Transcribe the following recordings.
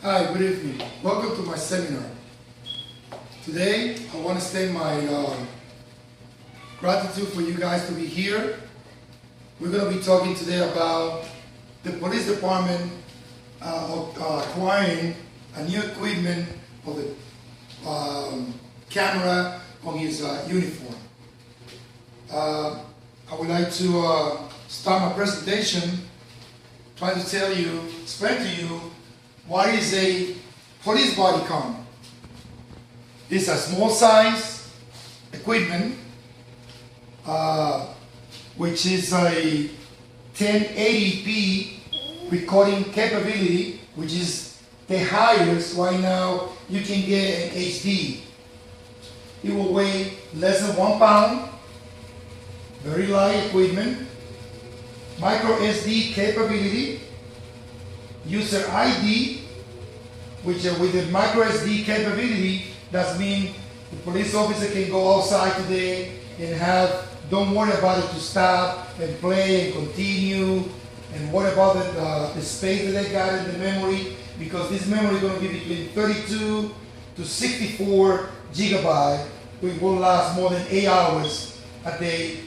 Hi, good evening. Welcome to my seminar. Today, I want to state my gratitude for you guys to be here. We're going to be talking today about the police department acquiring a new equipment for the camera on his uniform. I would like to start my presentation trying to explain to you what is a police body cam. It's a small size equipment which is a 1080p recording capability, which is the highest right now you can get in HD. It will weigh less than 1 pound, very light equipment, micro SD capability, user ID, which with the micro SD capability, that means the police officer can go outside today and don't worry about it to stop and play and continue and worry about the space that they got in the memory, because this memory is going to be between 32 to 64 gigabytes, which will last more than 8 hours a day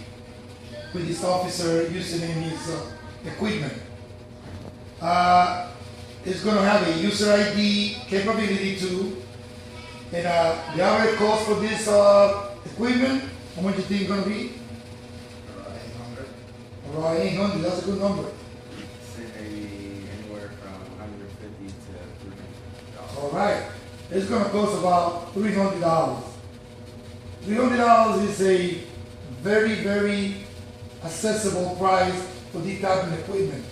with this officer using in his equipment. It's going to have a user ID capability too. And the average cost for this equipment, how much do you think it's going to be? Around 800, that's a good number. Maybe anywhere from 150 to $300. All right. It's going to cost about $300. $300 is a very, very accessible price for this type of equipment.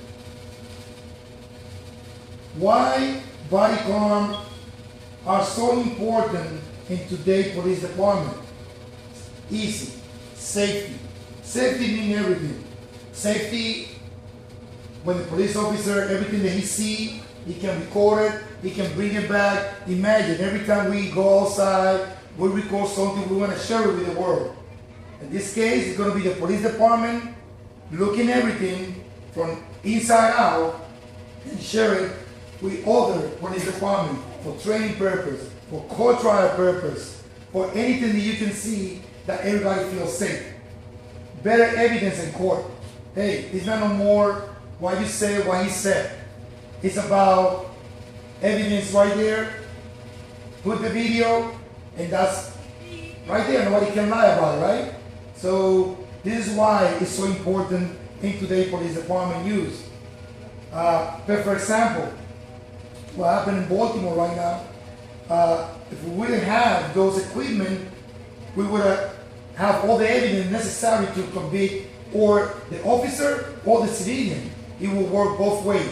Why body cam are so important in today's police department? Easy. Safety. Safety means everything. Safety, when the police officer, everything that he sees, he can record it, he can bring it back. Imagine, every time we go outside, we record something, we want to share it with the world. In this case, it's going to be the police department looking everything from inside out and share it with other police departments for training purpose, for court trial purpose, for anything that you can see that everybody feels safe. Better evidence in court. Hey, it's not no more what you say, what he said. It's about evidence right there. Put the video, and that's right there. Nobody can lie about it, right? So this is why it's so important in today's police department use. For example, what happened in Baltimore right now, if we wouldn't have those equipment, we would have all the evidence necessary to convict or the officer or the civilian. It will work both ways.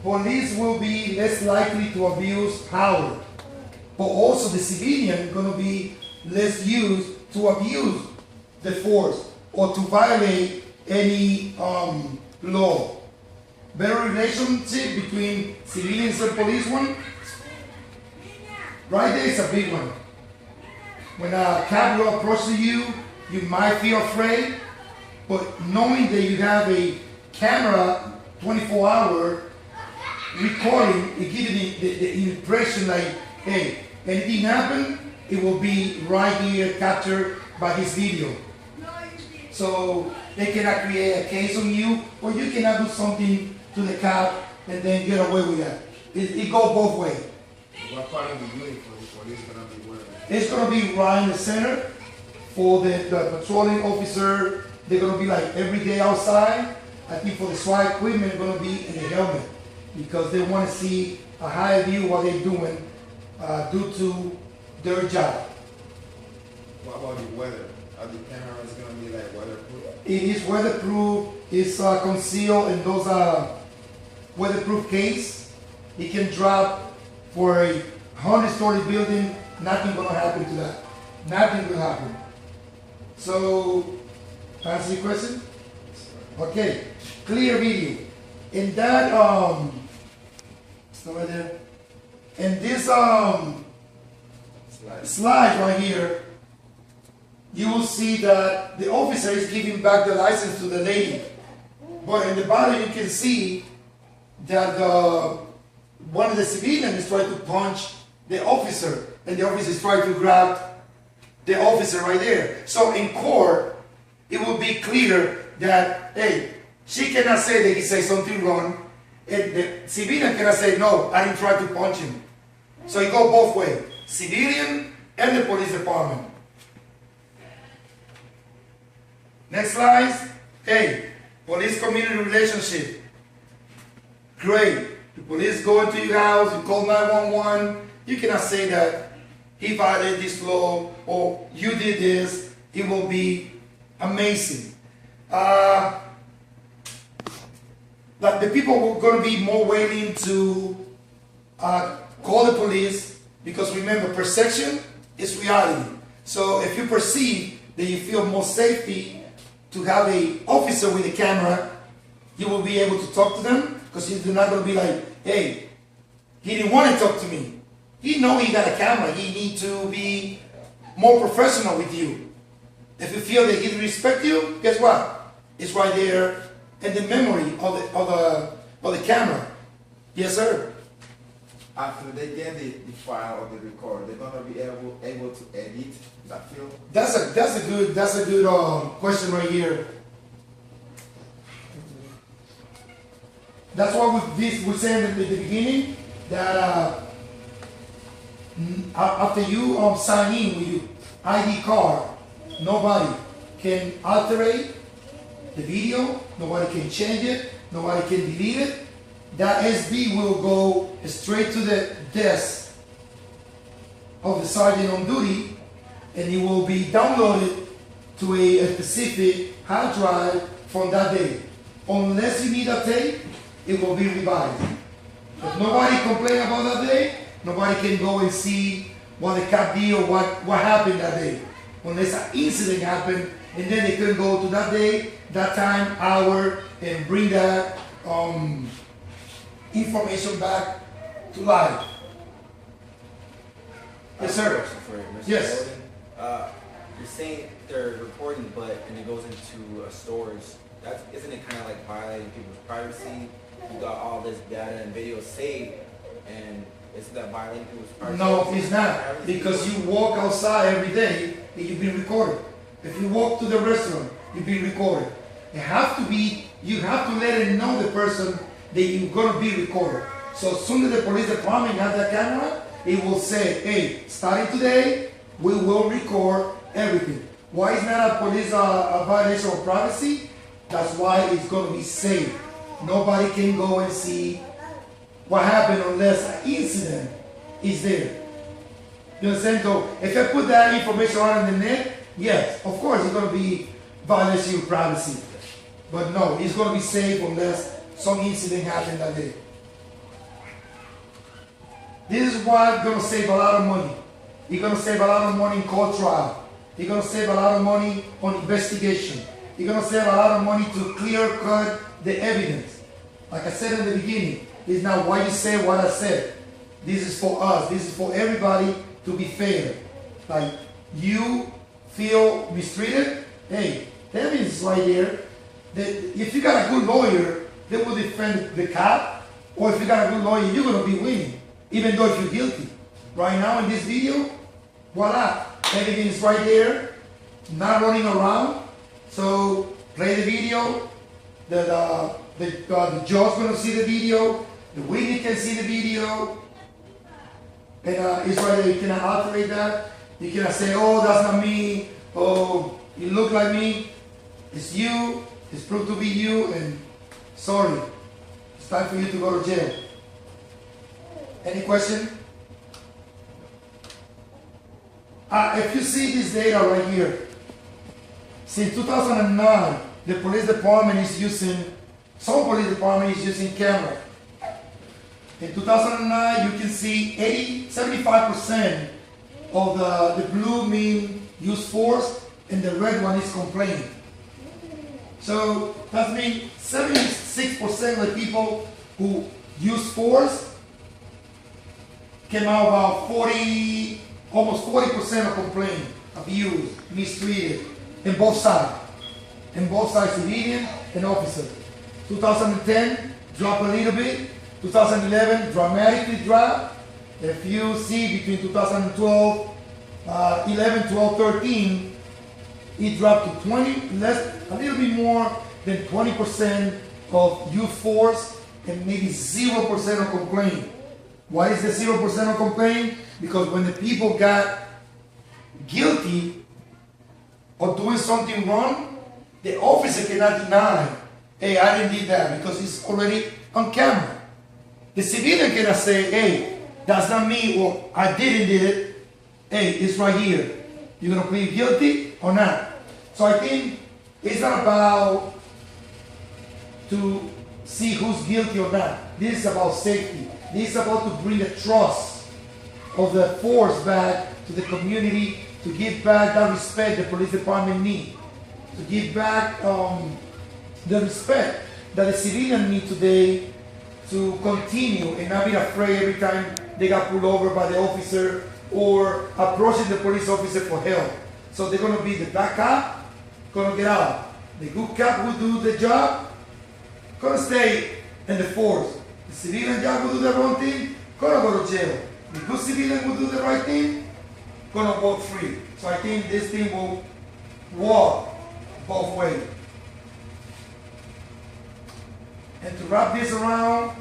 Police will be less likely to abuse power, but also the civilian is going to be less used to abuse the force or to violate any law. Better relationship between civilians and police one. Right there is a big one. When a cop will approach you, you might feel afraid, but knowing that you have a camera 24-hour recording, it gives you the impression like, hey, anything happen, it will be right here captured by this video. So they cannot create a case on you, or you cannot do something to the cop and then get away with that. It goes both ways. What part of the uniform is police going to be wearing? It's going to be right in the center for the patrolling officer. They're going to be like every day outside. I think for the SWAT equipment, they're going to be in the helmet because they want to see a higher view of what they're doing due to their job. What about the weather? Are the cameras going to be like weatherproof? It is weatherproof. It's concealed in those weatherproof case. It can drop for a 100-story building. Nothing going to happen to that. Nothing will happen. So, answer your question? Okay. Clear video. In that, right there. In this slide right here, you will see that the officer is giving back the license to the lady. But in the bottom you can see that one of of the civilians is trying to punch the officer, and the officer is trying to grab the officer right there. So in court, it will be clear that, hey, she cannot say that he said something wrong, and the civilian cannot say, no, I didn't try to punch him. So it goes both ways, civilian and the police department. Next slide. Hey, police-community relationship. Great. The police go into your house, you call 911. You cannot say that he violated this law or you did this. It will be amazing. But the people are going to be more willing to call the police, because remember, perception is reality. So if you perceive that you feel more safety to have an officer with a camera, you will be able to talk to them, because you're not going to be like, hey, he didn't want to talk to me. He know he got a camera. He need to be more professional with you. If you feel that he didn't respect you, guess what? It's right there in the memory of the camera. Yes, sir. After they get the file of the record, they're gonna be able to edit that film. That's a good question right here. That's what we said at the beginning, that after you sign in with your ID card, nobody can alterate the video, nobody can change it, nobody can delete it. That SD will go straight to the desk of the sergeant on duty, and it will be downloaded to a specific hard drive from that day. Unless you need a tape, it will be revised. If nobody complain about that day, nobody can go and see what the cop did or what happened that day. Unless an incident happened, and then they can go to that day, that time, hour, and bring that information back to life. Yes, sir. Question for you, Mr. Yes. Gordon. You're saying they're recording, and it goes into storage. Isn't it kind of like violating people's privacy? You got all this data and video saved, and isn't that violating people's privacy? No, it's not. Because you walk outside every day and you've been recorded. If you walk to the restaurant, you've been recorded. You have to let it know, the person, that you're going to be recorded. So as soon as the police department has that camera, it will say, hey, starting today, we will record everything. Why is not a police a violation of privacy? That's why it's going to be safe. Nobody can go and see what happened unless an incident is there. You understand? So if I put that information on the net, yes, of course it's going to be violation of privacy. But no, it's going to be safe unless some incident happened that day. This is why it's going to save a lot of money. You're going to save a lot of money in court trial. You're going to save a lot of money on investigation. You're going to save a lot of money to clear cut the evidence. Like I said in the beginning, it's not why you say what I said. This is for us. This is for everybody to be fair. Like, you feel mistreated, hey, the evidence is right there. If you got a good lawyer, they will defend the cop. Or if you got a good lawyer, you're going to be winning, even though if you're guilty. Right now in this video, voila, everything is right there, not running around. So play the video. The judge going to see the video. The witness can see the video. And it's right there. You cannot alterate that. You cannot say, oh, that's not me. Oh, you look like me. It's you. It's proved to be you. And sorry, it's time for you to go to jail. Any question? If you see this data right here, since 2009, the police department is using, some police department is using camera. In 2009, you can see 75% of the blue mean use force, and the red one is complaining. So that means 76% of the people who use force came out about almost 40% of complaining, abused, mistreated, in both sides. In both sides, civilian and officer. 2010, drop a little bit. 2011 dramatically dropped. If you see between 2012, 11, 12, 13, it dropped to 20, a little bit more than 20% of youth force and maybe 0% of complaint. Why is the 0% of complaint? Because when the people got guilty of doing something wrong, the officer cannot deny, hey, I didn't do that, because it's already on camera. The civilian cannot say, hey, that's not me, or I didn't do it. Hey, it's right here. You're gonna plead guilty or not? So I think it's not about to see who's guilty or not. This is about safety. This is about to bring the trust of the force back to the community, to give back that respect the police department needs, to give back the respect that the civilian need today to continue and not be afraid every time they got pulled over by the officer or approaching the police officer for help. So they're going to be the bad cop, going to get out. The good cop who do the job, going to stay in the force. The civilian job who do the wrong thing, going to go to jail. The good civilian who do the right thing, going to walk free. So I think this thing will walk both ways. And to wrap this around,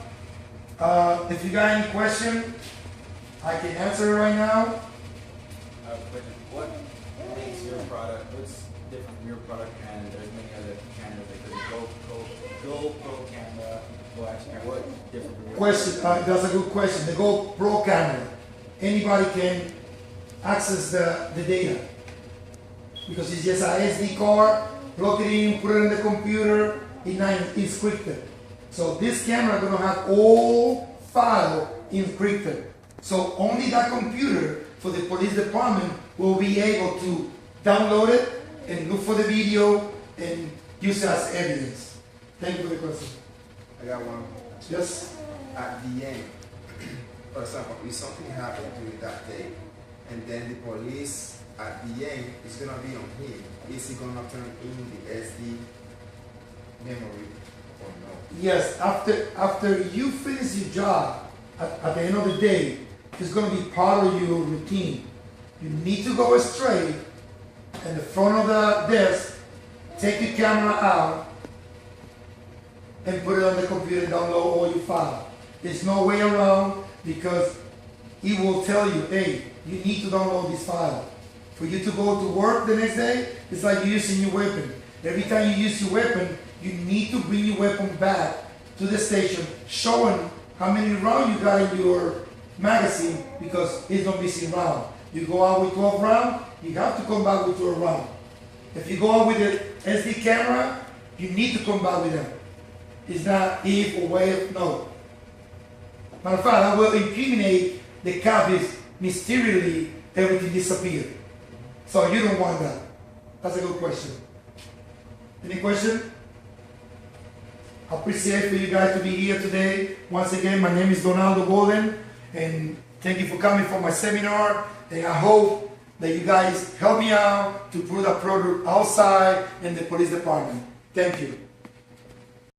if you got any question, I can answer it right now. I have a question. What makes your product, what's different from your product and there's many other cameras like the GoPro camera, Go Action camera, what different from your Question, that's a good question. The GoPro camera, anybody can access the data because it's just a SD card, plug it in, put it in the computer, it's encrypted. So this camera is going to have all file encrypted. So only that computer for the police department will be able to download it and look for the video and use it as evidence. Thank you for the question. I got one. Yes? At the end, for example, if something happened during that day, and then the police at the end is gonna be on him, is he gonna turn in the SD memory or no? Yes, after you finish your job, at the end of the day, it's going to be part of your routine. You need to go straight in the front of the desk, take your camera out, and put it on the computer and download all your files. There's no way around because it will tell you, hey, you need to download this file. For you to go to work the next day, it's like you're using your weapon. Every time you use your weapon, you need to bring your weapon back to the station, showing how many rounds you got in your magazine because it's not missing round. You go out with 12 rounds, you have to come back with 12 rounds. If you go out with the SD camera, you need to come back with them. It's not if or where, no. Matter of fact, I will incriminate the copies mysteriously, everything disappeared. So you don't want that. That's a good question. Any question? I appreciate for you guys to be here today. Once again, my name is Donaldo Golden, and thank you for coming for my seminar. And I hope that you guys help me out to put a product outside in the police department. Thank you.